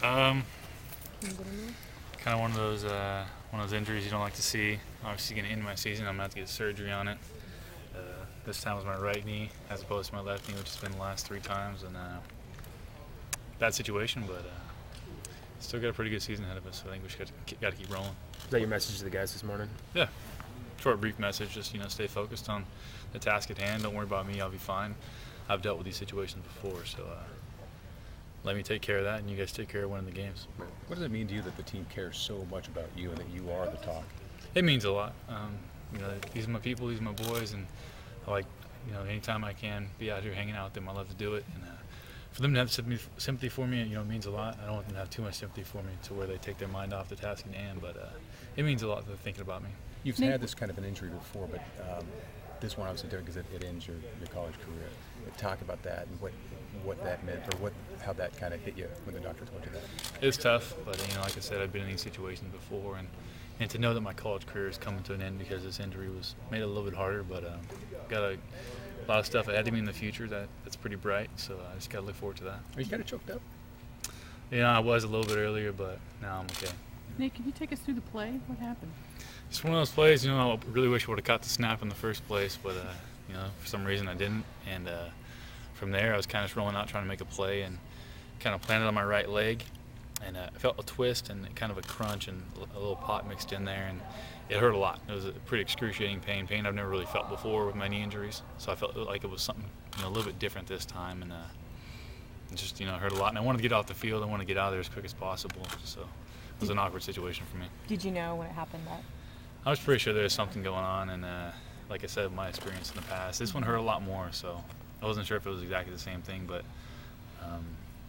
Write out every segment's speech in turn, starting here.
Kind of one of those injuries you don't like to see. Obviously, going to end my season. I'm gonna have to get surgery on it. This time was my right knee as opposed to my left knee, which has been the last 3 times, and bad situation, but still got a pretty good season ahead of us. So I think we just got to keep rolling. Is that your message to the guys this morning? Yeah, short, brief message. Just stay focused on the task at hand. Don't worry about me. I'll be fine. I've dealt with these situations before, so let me take care of that, and you guys take care of winning the games. What does it mean to you that the team cares so much about you and that you are the talk? It means a lot. These are my people, these are my boys, and I like, anytime I can be out here hanging out with them, I love to do it. And for them to have sympathy for me, it means a lot. I don't want them to have too much sympathy for me to where they take their mind off the task in hand, but it means a lot that they're thinking about me. You've had this kind of an injury before, but this one obviously different because it ends your college career. Talk about that and what that meant, or how that kind of hit you when the doctor told you that. It's tough, but like I said, I've been in these situations before, and to know that my college career is coming to an end because this injury made it a little bit harder, but got a lot of stuff ahead of me in the future that's pretty bright, so I just got to look forward to that. Are you kind of choked up? I was a little bit earlier, but now I'm okay. Nate, can you take us through the play? What happened? It's one of those plays, I really wish I would have caught the snap in the first place, but for some reason I didn't, and from there I was kind of just rolling out trying to make a play and kind of planted on my right leg, and I felt a twist and kind of a crunch and a little pop mixed in there, and it hurt a lot. It was a pretty excruciating pain I've never really felt before with my knee injuries, so I felt like it was something a little bit different this time, and it just hurt a lot, and I wanted to get off the field. I wanted to get out of there as quick as possible, so it was an awkward situation for me. Did you know when it happened that? I was pretty sure there was something going on, and like I said, my experience in the past, this one hurt a lot more, so I wasn't sure if it was exactly the same thing, but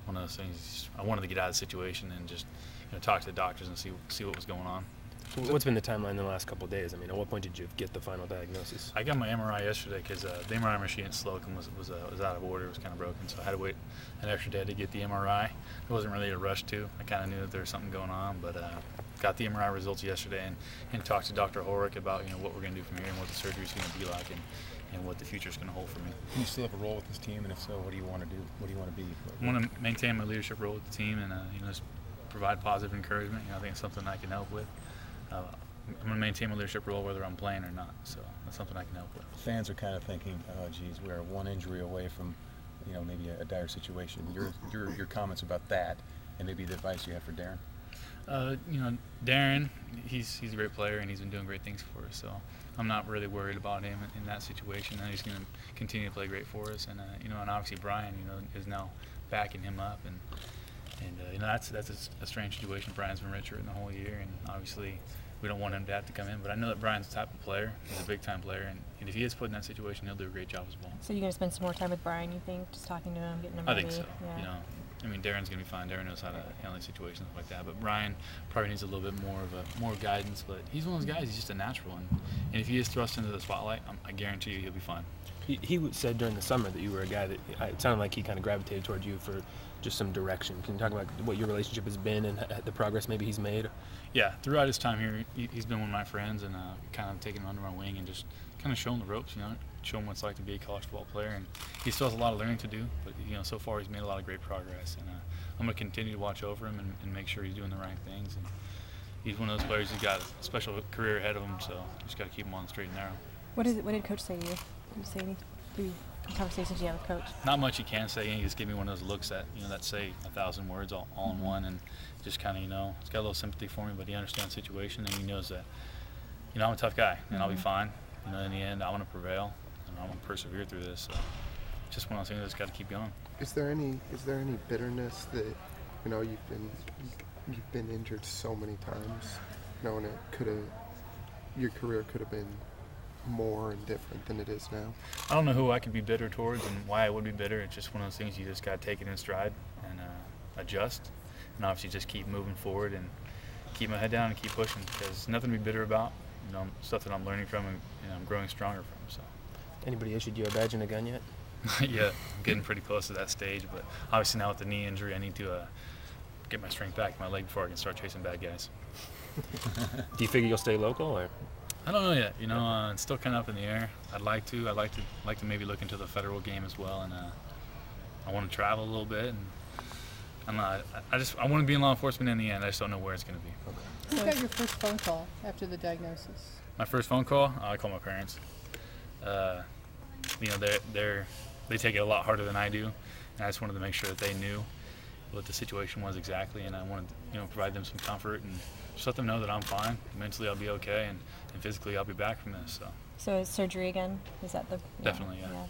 one of those things, I wanted to get out of the situation and just talk to the doctors and see what was going on. What's been the timeline in the last couple of days? At what point did you get the final diagnosis? I got my MRI yesterday because the MRI machine at Slocum was out of order. It was kind of broken, so I had to wait an extra day to get the MRI. It wasn't really a rush to. I kind of knew that there was something going on, but got the MRI results yesterday and talked to Dr. Horrick about what we're going to do from here and what the surgery is going to be like and what the future is going to hold for me. Do you still have a role with this team, and if so, what do you want to do? What do you want to be? I want to maintain my leadership role with the team and just provide positive encouragement. I think it's something I can help with. I'm going to maintain my leadership role whether I'm playing or not, so that's something I can help with. Fans are kind of thinking, oh, geez, we're one injury away from, maybe a dire situation. Your comments about that, and maybe the advice you have for Darren. Darren, he's a great player and he's been doing great things for us. So I'm not really worried about him in that situation. He's going to continue to play great for us, and and obviously Brian, is now backing him up, and that's a strange situation. Brian's been redshirt in the whole year, and obviously we don't want him to have to come in. But I know that Brian's the type of player. He's a big-time player, and if he is put in that situation, he'll do a great job as well. So you're going to spend some more time with Brian, you think, just talking to him, getting him ready? I think so. Yeah. Darren's going to be fine. Darren knows how to handle situations like that. But Brian probably needs a little bit more guidance. But he's one of those guys. He's just a natural. And if he is thrust into the spotlight, I guarantee you he'll be fine. He said during the summer that you were a guy that it sounded like he kind of gravitated toward you for just some direction. Can you talk about what your relationship has been and the progress maybe he's made? Yeah, throughout his time here, he's been one of my friends, and kind of taking him under my wing and just kind of showing the ropes, show him what it's like to be a college football player. And he still has a lot of learning to do, but so far he's made a lot of great progress. And I'm going to continue to watch over him and make sure he's doing the right things. And he's one of those players who's got a special career ahead of him, so just got to keep him on the straight and narrow. What did Coach say to you? Did you say anything through conversations you had with Coach? Not much he can say. He just gave me one of those looks that that say 1,000 words all in one, and just kind of he's got a little sympathy for me, but he understands the situation and he knows that I'm a tough guy and I'll be fine. In the end, I want to prevail and I want to persevere through this. So just one of those things that's got to keep going. Is there any bitterness that you've been injured so many times, and your career could have been more and different than it is now? I don't know who I could be bitter towards and why I would be bitter. It's just one of those things you just got to take it in stride and adjust, and obviously just keep moving forward and keep my head down and keep pushing, because nothing to be bitter about. Stuff that I'm learning from and I'm growing stronger from. So. Anybody issued you a badge and a gun yet? Yeah, I'm getting pretty close to that stage, but obviously now with the knee injury, I need to get my strength back in my leg before I can start chasing bad guys. Do you figure you'll stay local, or? I don't know yet. It's still kind of up in the air. I'd like to maybe look into the federal game as well, and I want to travel a little bit, and I'm not. I want to be in law enforcement in the end. I just don't know where it's going to be. Who got your first phone call after the diagnosis? My first phone call, I call my parents. You know, they take it a lot harder than I do, and I just wanted to make sure that they knew what the situation was exactly, and I wanted to, you know, provide them some comfort and just let them know that I'm fine. Mentally, I'll be okay, and physically, I'll be back from this. So is surgery again? Is that the Definitely, yeah.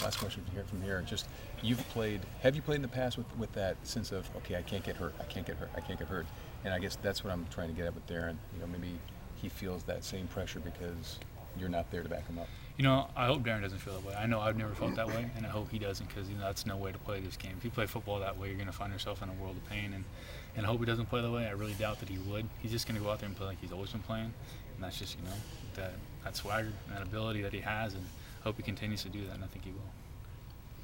Last question to hear from here. Just have you played in the past with that sense of, okay, I can't get hurt, I can't get hurt, and I guess that's what I'm trying to get at with Darren. You know, maybe he feels that same pressure because you're not there to back him up. You know, I hope Darren doesn't feel that way. I know I've never felt that way, and I hope he doesn't, because, you know, that's no way to play this game. If you play football that way, you're going to find yourself in a world of pain, and I hope he doesn't play that way. I really doubt that he would. He's just going to go out there and play like he's always been playing, and that's just, you know, that swagger, that ability that he has, and I hope he continues to do that, and I think he will.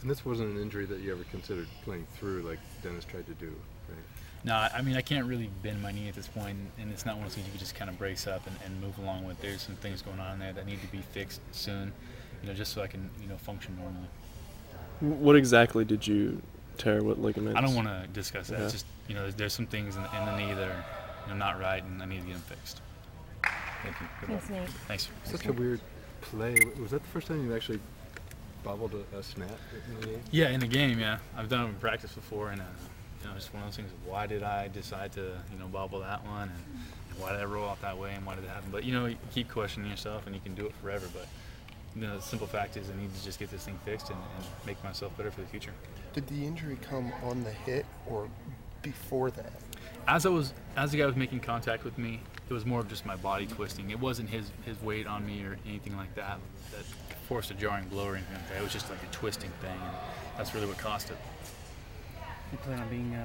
And this wasn't an injury that you ever considered playing through like Dennis tried to do, right? No, I mean, I can't really bend my knee at this point, and it's not one of those things you can just kind of brace up and move along with. There's some things going on there that need to be fixed soon, you know, just so I can, you know, function normally. What exactly did you tear? What ligaments? I don't want to discuss that. Yeah. It's just, you know, there's some things in the knee that are, you know, not right, and I need to get them fixed. Thank you. Good luck. Thanks, Nate. Thanks. Such a weird play. Was that the first time you actually bobbled a snap in the game? Yeah, in the game, yeah. I've done it in practice before, and you know, it's one of those things of why did I decide to, you know, bobble that one, and why did I roll out that way, and why did it happen? But, you know, you keep questioning yourself, and you can do it forever. But, you know, the simple fact is I need to just get this thing fixed and make myself better for the future. Did the injury come on the hit or before that? As the guy was making contact with me, it was more of just my body twisting. It wasn't his weight on me or anything like that that forced a jarring blow or anything like that. It was just like a twisting thing, and that's really what cost it. You plan on being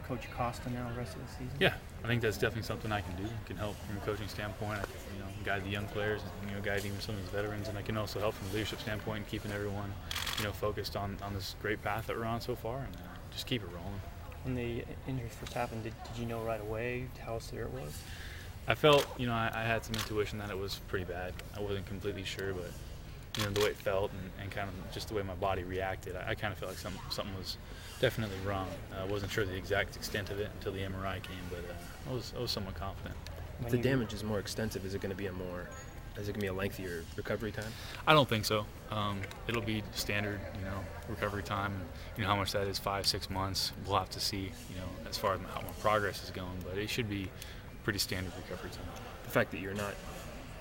Coach Costa now the rest of the season? Yeah, I think that's definitely something I can do. I can help from a coaching standpoint. I can, you know, guide the young players, and, you know, guide even some of these veterans, and I can also help from a leadership standpoint and keeping everyone, you know, focused on this great path that we're on so far, and just keep it rolling. When the injury first happened, did you know right away how severe it was? I felt, you know, I had some intuition that it was pretty bad. I wasn't completely sure, but, you know, the way it felt and kind of just the way my body reacted, I kind of felt like something was definitely wrong. I wasn't sure the exact extent of it until the MRI came, but I was somewhat confident. If the damage is more extensive, is it going to be a lengthier recovery time? I don't think so. It'll be standard, you know, recovery time. You know how much that is, 5-6 months. We'll have to see, you know, as far as how my progress is going, but it should be pretty standard recovery time. The fact that you're not,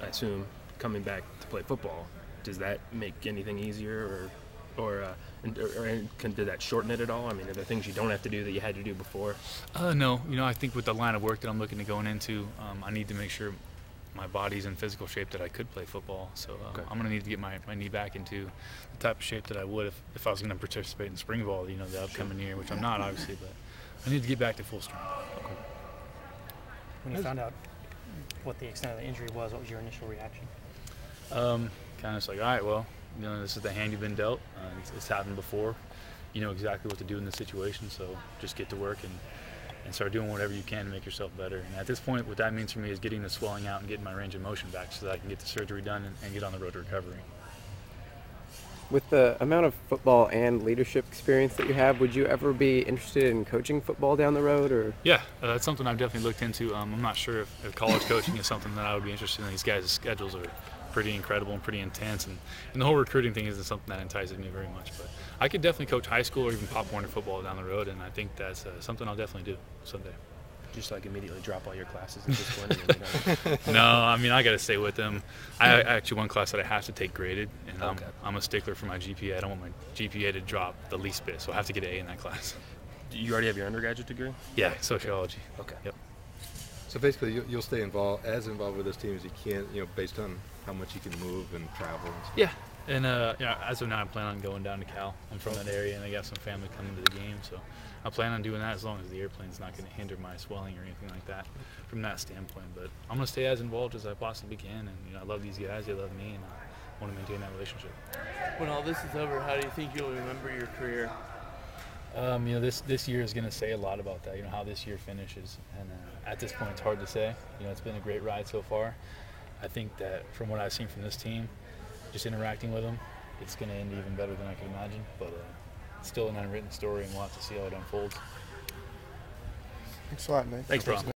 I assume, coming back to play football, does that make anything easier, or did that shorten it at all? I mean, are there things you don't have to do that you had to do before? No. You know, I think with the line of work that I'm looking to go into, I need to make sure my body's in physical shape that I could play football. So Okay. I'm going to need to get my knee back into the type of shape that I would if I was going to participate in spring ball, you know, the upcoming year, which I'm not, obviously, but I need to get back to full strength. Okay. When you found out what the extent of the injury was, what was your initial reaction? Kind of just like, all right, well, you know, this is the hand you've been dealt. It's happened before. You know exactly what to do in this situation, so just get to work and start doing whatever you can to make yourself better. And at this point, what that means for me is getting the swelling out and getting my range of motion back so that I can get the surgery done and get on the road to recovery. With the amount of football and leadership experience that you have, would you ever be interested in coaching football down the road? Or Yeah, that's something I've definitely looked into. I'm not sure if college coaching is something that I would be interested in. These guys' schedules are pretty incredible and pretty intense, and the whole recruiting thing isn't something that entices me very much. But I could definitely coach high school or even Pop Warner football down the road, and I think that's something I'll definitely do someday. Just like immediately drop all your classes at this point? No, I mean, I got to stay with them. I actually one class that I have to take graded, and Okay. I'm a stickler for my GPA. I don't want my GPA to drop the least bit, so I have to get an A in that class. You already have your undergraduate degree? Yeah, sociology. Okay. Yep. So basically, you'll stay involved with this team as you can, you know, based on how much you can move and travel and stuff. Yeah, and yeah, as of now, I plan on going down to Cal. I'm from that area, and I got some family coming to the game, so I plan on doing that as long as the airplane's not going to hinder my swelling or anything like that from that standpoint. But I'm going to stay as involved as I possibly can, and you know, I love these guys, they love me, and I want to maintain that relationship. When all this is over, how do you think you'll remember your career? You know, this year is going to say a lot about that, you know, how this year finishes. And at this point, it's hard to say. You know, it's been a great ride so far. I think that from what I've seen from this team, just interacting with them, it's going to end even better than I could imagine. But it's still an unwritten story, and we'll have to see how it unfolds. Thanks a lot, Nate. Thanks, bro.